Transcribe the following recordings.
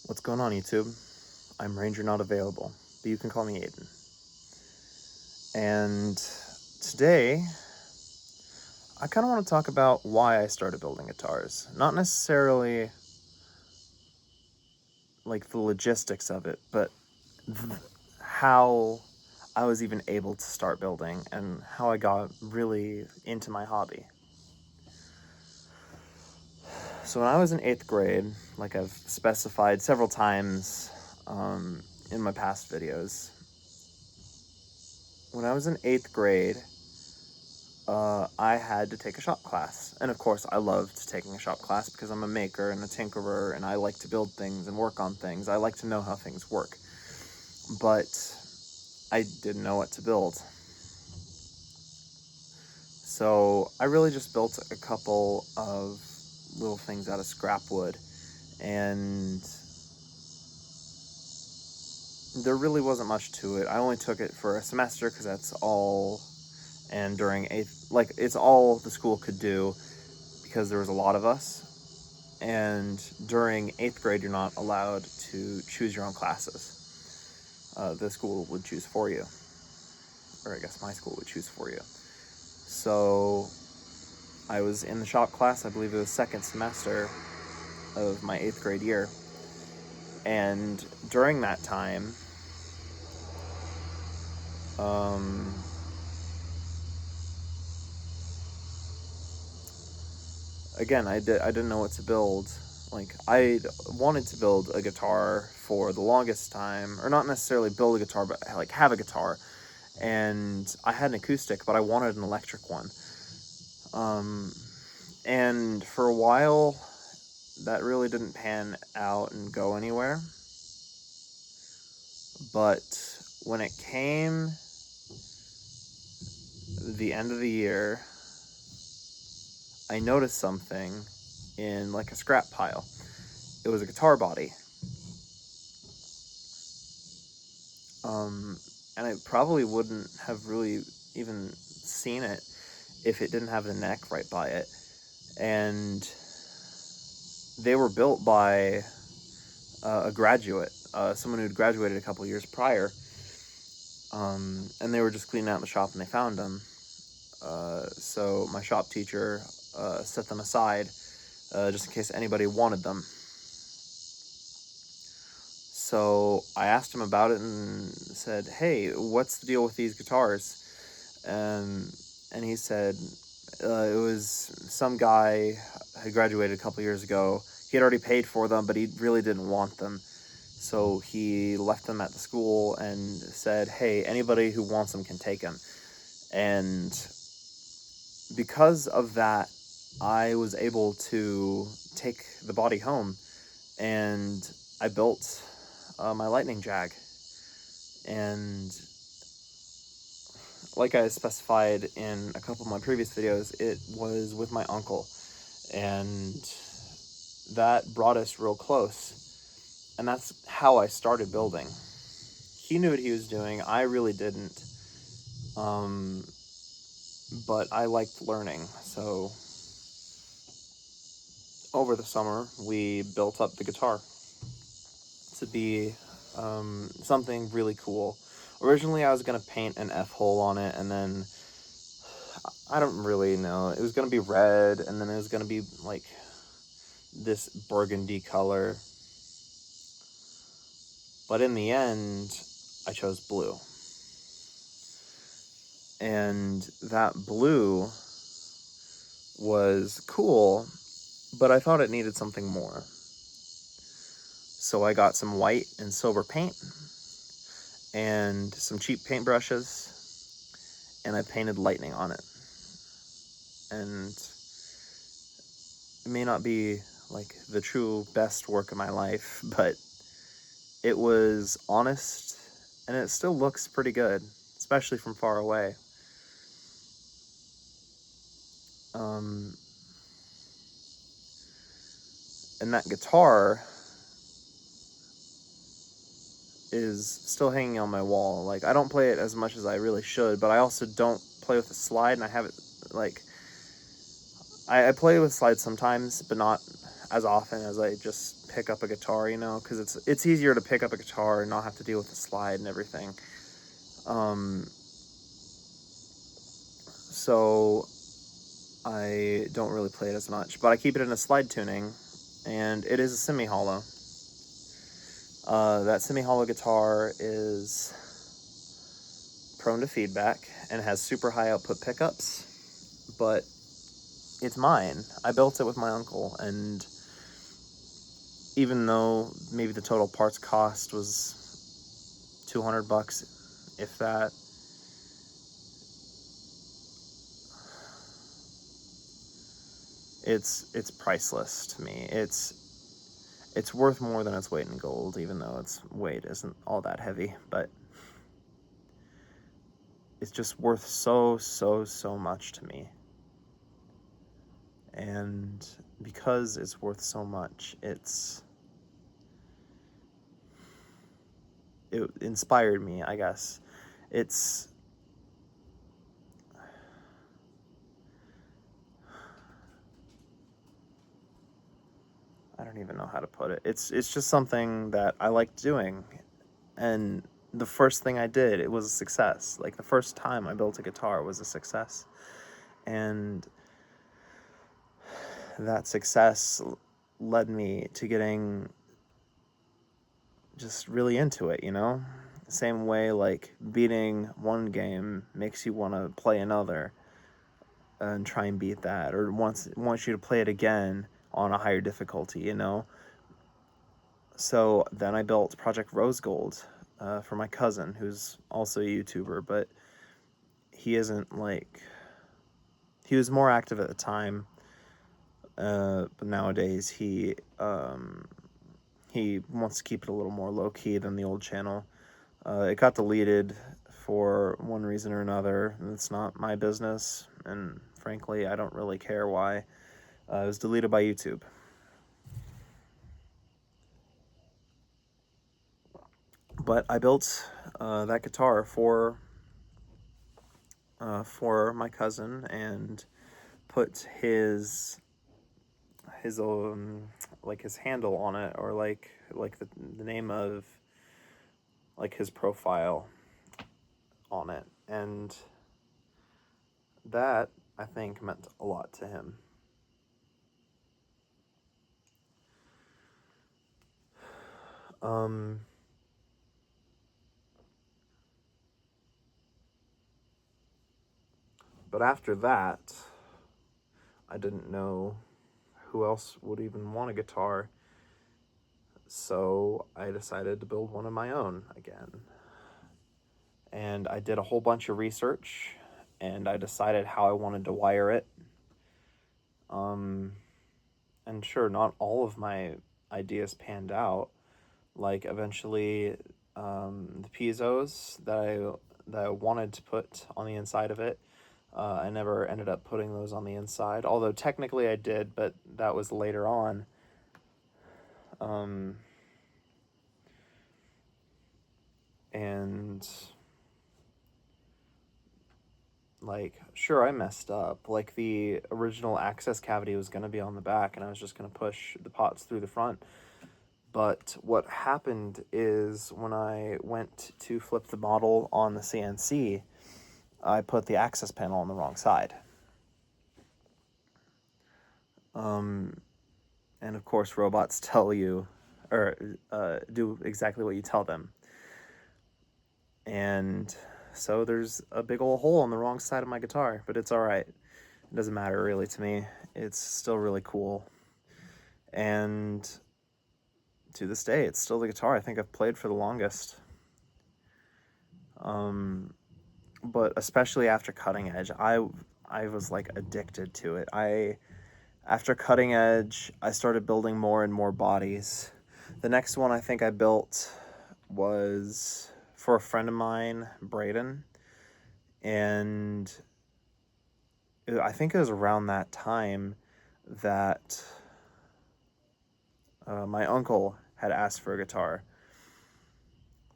What's going on, YouTube? I'm Ranger Not Available, but you can call me Aiden. And today, I kind of want to talk about why I started building guitars. Not necessarily like the logistics of it, but how I was even able to start building and how I got really into my hobby. So when I was in 8th grade, like I've specified several times in my past videos, when I was in 8th grade, I had to take a shop class. And of course, I loved taking a shop class because I'm a maker and a tinkerer and I like to build things and work on things. I like to know how things work. But I didn't know what to build. So I really just built a couple of little things out of scrap wood. And there really wasn't much to it. I only took it for a semester because that's all. And during 8th, like, it's all the school could do because there was a lot of us. And during 8th grade, you're not allowed to choose your own classes. The school would choose for you. Or I guess my school would choose for you. So I was in the shop class, I believe it was second semester of my 8th grade year. And during that time, again, I didn't know what to build. Like, I wanted to build a guitar for the longest time, or not necessarily build a guitar, but like have a guitar. And I had an acoustic, but I wanted an electric one. And for a while, that really didn't pan out and go anywhere. But when it came the end of the year, I noticed something in like a scrap pile. It was a guitar body. And I probably wouldn't have really even seen it if it didn't have the neck right by it. And they were built by a graduate, someone who'd graduated a couple years prior. And they were just cleaning out the shop and they found them. So my shop teacher set them aside just in case anybody wanted them. So I asked him about it and said, "Hey, what's the deal with these guitars?" And he said it was some guy had graduated a couple years ago. He had already paid for them, but he really didn't want them. So he left them at the school and said, "Hey, anybody who wants them can take them." And because of that, I was able to take the body home, and I built my lightning jag. And like I specified in a couple of my previous videos, it was with my uncle, and that brought us real close. And that's how I started building. He knew what he was doing. I really didn't. But I liked learning. So over the summer, we built up the guitar to be something really cool. Originally, I was going to paint an F-hole on it, and then I don't really know. It was going to be red, and then it was going to be like this burgundy color. But in the end, I chose blue. And that blue was cool, but I thought it needed something more. So I got some white and silver paint and some cheap paintbrushes, and I painted lightning on it. And it may not be like the true best work of my life, but it was honest, and it still looks pretty good, especially from far away. And that guitar is still hanging on my wall. Like, I don't play it as much as I really should, but I also don't play with the slide, and I have it, like, I play with slides sometimes, but not as often as I just pick up a guitar, because it's easier to pick up a guitar and not have to deal with the slide and everything. So I don't really play it as much, but I keep it in a slide tuning, and it is a semi-hollow. That semi-hollow guitar is prone to feedback and has super high output pickups, but it's mine. I built it with my uncle, and even though maybe the total parts cost was $200, if that, it's priceless to me. It's worth more than its weight in gold, even though its weight isn't all that heavy, but it's just worth so much to me. And because it's worth so much, it inspired me, I guess. I don't even know how to put it. It's just something that I like doing. And the first thing I did, it was a success. Like, the first time I built a guitar was a success. And that success led me to getting just really into it, Same way, like, beating one game makes you want to play another and try and beat that, or wants you to play it again on a higher difficulty, So then I built Project Rose Gold for my cousin, who's also a YouTuber, but he isn't he was more active at the time, but nowadays he wants to keep it a little more low key than the old channel. It got deleted for one reason or another, and it's not my business, and frankly, I don't really care why. It was deleted by YouTube. But I built that guitar for my cousin, and put his like his handle on it, or like the name of like his profile on it, and that, I think, meant a lot to him. But after that, I didn't know who else would even want a guitar, so I decided to build one of my own again. And I did a whole bunch of research, and I decided how I wanted to wire it. And sure, not all of my ideas panned out. Like, eventually, the piezos that I wanted to put on the inside of it, I never ended up putting those on the inside. Although technically I did, but that was later on. And like, sure, I messed up. Like, the original access cavity was going to be on the back, and I was just going to push the pots through the front. But what happened is, when I went to flip the model on the CNC, I put the access panel on the wrong side. And of course, robots tell you, or do exactly what you tell them. And so there's a big old hole on the wrong side of my guitar, but it's all right. It doesn't matter really to me. It's still really cool. And to this day, it's still the guitar I think I've played for the longest. But especially after Cutting Edge, I was like addicted to it. After Cutting Edge, I started building more and more bodies. The next one I think I built was for a friend of mine, Braden, and I think it was around that time that my uncle had asked for a guitar.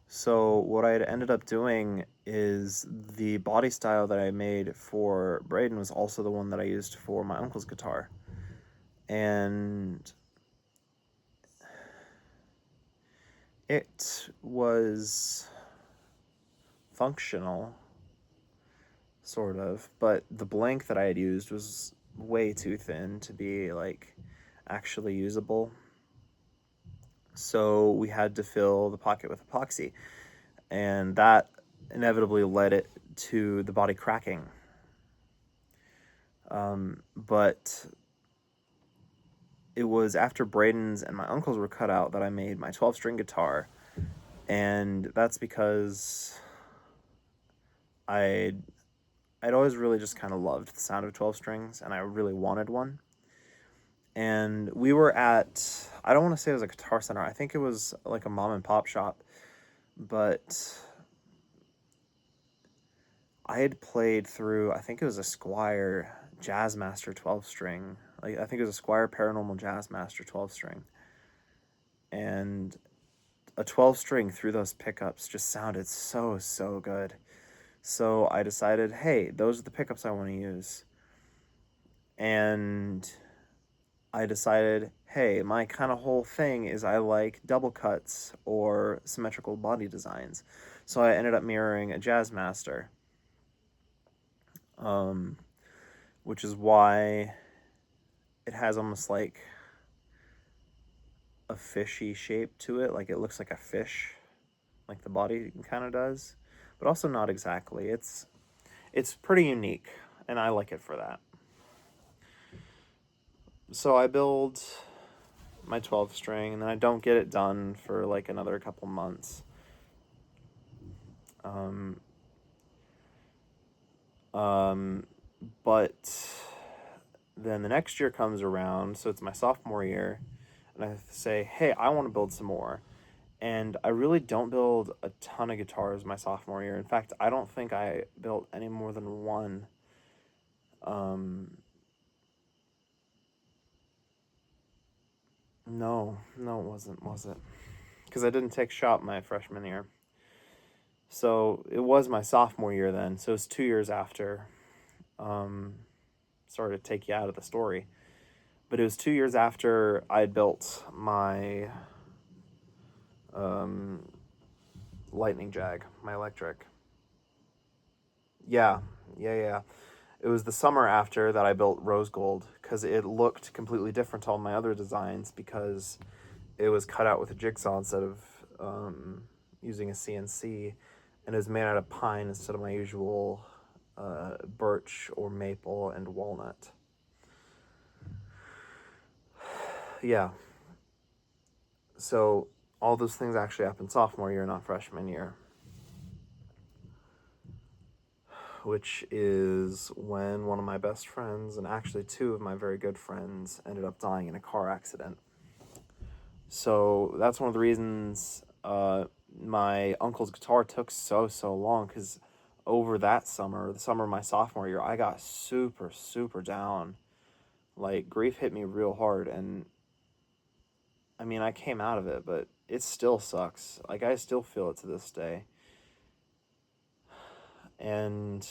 So what I had ended up doing is, the body style that I made for Braden was also the one that I used for my uncle's guitar. And It was functional, sort of, but the blank that I had used was way too thin to be like actually usable. So we had to fill the pocket with epoxy, and that inevitably led it to the body cracking. But it was after Braden's and my uncle's were cut out that I made my 12-string guitar, and that's because I'd always really just kind of loved the sound of 12 strings, and I really wanted one. And we were at, I don't want to say it was a Guitar Center, I think it was like a mom and pop shop, but I had played through, I think it was a Squier Jazzmaster 12 string. Like, I think it was a Squier Paranormal Jazzmaster 12 string. And a 12 string through those pickups just sounded so, so good. So I decided, hey, those are the pickups I want to use. And I decided, hey, my kind of whole thing is I like double cuts or symmetrical body designs. So I ended up mirroring a Jazzmaster, which is why it has almost like a fishy shape to it. Like it looks like a fish, like the body kind of does, but also not exactly. It's pretty unique, and I like it for that. So I build my 12 string, and then I don't get it done for like another couple months. But then the next year comes around, so it's my sophomore year, and I say, hey, I want to build some more. And I really don't build a ton of guitars my sophomore year. In fact, I don't think I built any more than one. No, it wasn't, was it? Because I didn't take shop my freshman year. So it was my sophomore year then. So it's 2 years after. Sorry to take you out of the story. But it was 2 years after I had built my Lightning Jag, my electric. Yeah. It was the summer after that I built Rose Gold because it looked completely different to all my other designs because it was cut out with a jigsaw instead of using a CNC, and it was made out of pine instead of my usual birch or maple and walnut. Yeah. So all those things actually happened sophomore year, not freshman year. Which is when one of my best friends, and actually two of my very good friends, ended up dying in a car accident. So that's one of the reasons my uncle's guitar took so long, because over that summer, the summer of my sophomore year, I got super, super down. Like, grief hit me real hard, and I mean, I came out of it, but it still sucks. Like, I still feel it to this day. And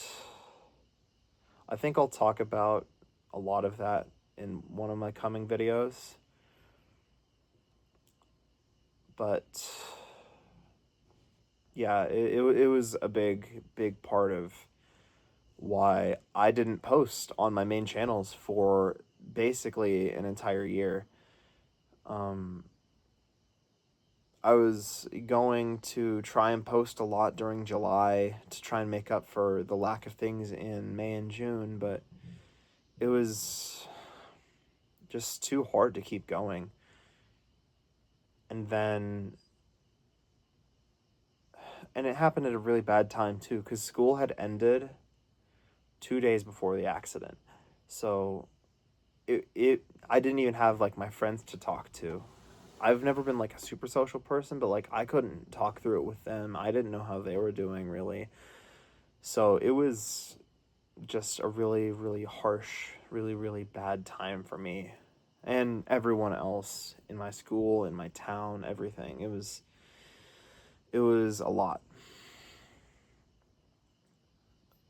I think I'll talk about a lot of that in one of my coming videos. But yeah, it was a big part of why I didn't post on my main channels for basically an entire year. I was going to try and post a lot during July to try and make up for the lack of things in May and June, but it was just too hard to keep going. And it happened at a really bad time too, because school had ended 2 days before the accident. So I didn't even have like my friends to talk to. I've never been like a super social person, but like I couldn't talk through it with them. I didn't know how they were doing really. So it was just a really, really harsh, really, really bad time for me and everyone else in my school, in my town, everything. It was a lot.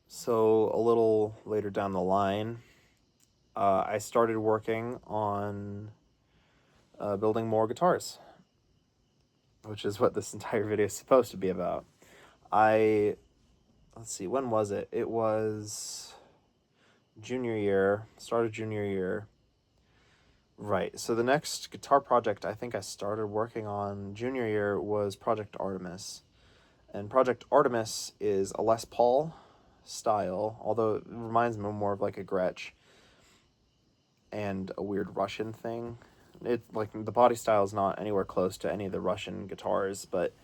So a little later down the line, I started working on building more guitars. which is what this entire video is supposed to be about. Let's see, when was it? It was junior year, start of junior year. Right, so the next guitar project I think I started working on junior year was Project Artemis. And Project Artemis is a Les Paul style, although it reminds me more of like a Gretsch and a weird Russian thing. It like the body style is not anywhere close to any of the Russian guitars, but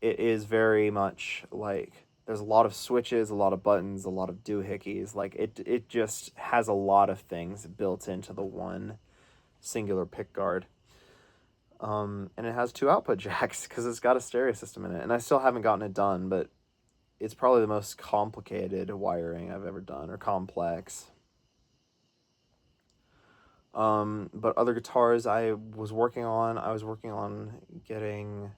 it is very much like there's a lot of switches, a lot of buttons, a lot of doohickeys. Like it just has a lot of things built into the one singular pickguard. And it has 2 output jacks because it's got a stereo system in it. And I still haven't gotten it done, but it's probably the most complicated wiring I've ever done, or complex. But other guitars I was working on getting,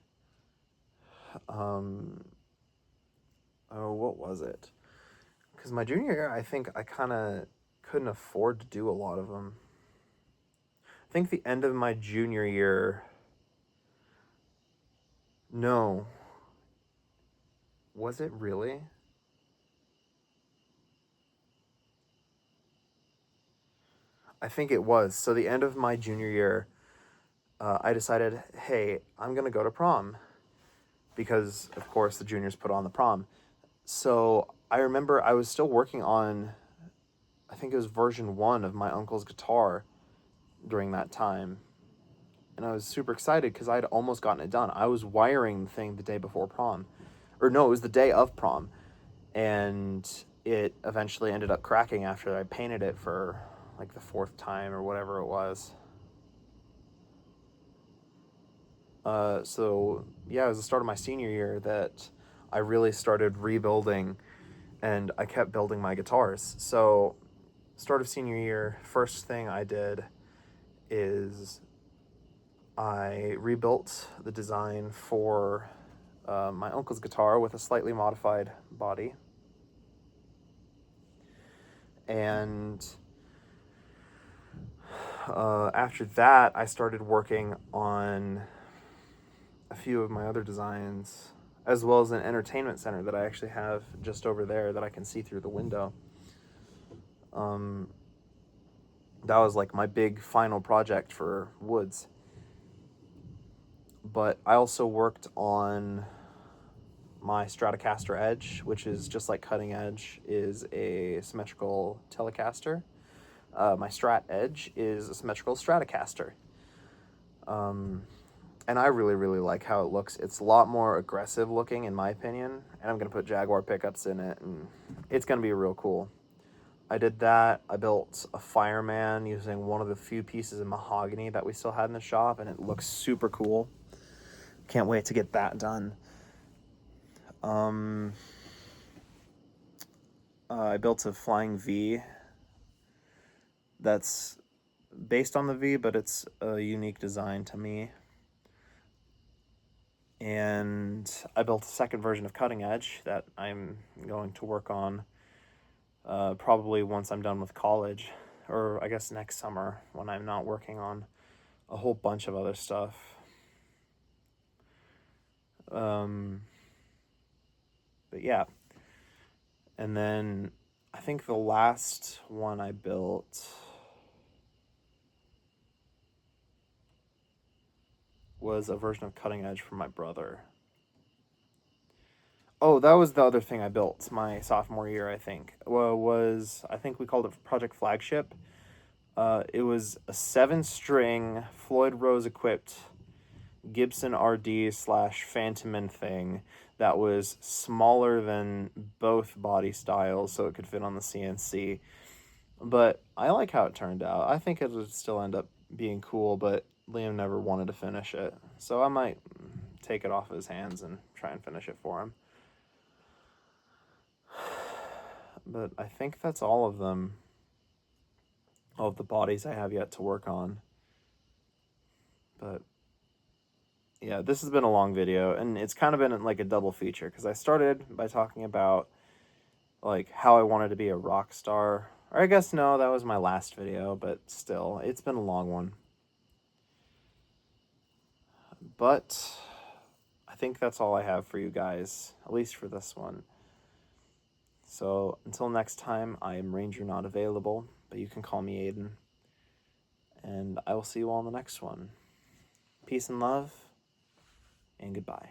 what was it? Because my junior year, I think I kind of couldn't afford to do a lot of them. I think the end of my junior year, no. Was it really? I think it was. So the end of my junior year, I decided, hey, I'm going to go to prom. Because, of course, the juniors put on the prom. So I remember I was still working on, I think it was version 1 of my uncle's guitar during that time. And I was super excited because I had almost gotten it done. I was wiring the thing the day before prom. Or no, it was the day of prom. And it eventually ended up cracking after I painted it for like the 4th time or whatever it was. So yeah, it was the start of my senior year that I really started rebuilding, and I kept building my guitars. So start of senior year, first thing I did is I rebuilt the design for my uncle's guitar with a slightly modified body. And after that, I started working on a few of my other designs, as well as an entertainment center that I actually have just over there that I can see through the window. That was like my big final project for Woods. But I also worked on my Stratocaster Edge, which is just like Cutting Edge, is a symmetrical Telecaster. My Strat Edge is a symmetrical Stratocaster. And I really, really like how it looks. It's a lot more aggressive looking, in my opinion. And I'm going to put Jaguar pickups in it, and it's going to be real cool. I did that. I built a Fireman using one of the few pieces of mahogany that we still had in the shop, and it looks super cool. Can't wait to get that done. I built a Flying V that's based on the V, but it's a unique design to me. And I built a second version of Cutting Edge that I'm going to work on probably once I'm done with college, or I guess next summer when I'm not working on a whole bunch of other stuff. But yeah. And then I think the last one I built was a version of Cutting Edge for my brother. Oh, that was the other thing I built my sophomore year, I think. I think we called it Project Flagship. It was a 7-string Floyd Rose equipped Gibson RD/Phantoman thing that was smaller than both body styles, so it could fit on the CNC. But I like how it turned out. I think it would still end up being cool, but Liam never wanted to finish it. So I might take it off his hands and try and finish it for him. But I think that's all of them. All of the bodies I have yet to work on. But yeah, this has been a long video, and it's kind of been like a double feature, because I started by talking about like how I wanted to be a rock star. Or I guess no, that was my last video, but still, it's been a long one. But think that's all I have for you guys, at least for this one. So until next time, I am Ranger Not Available, but you can call me Aiden. And I will see you all in the next one. Peace and love, and goodbye.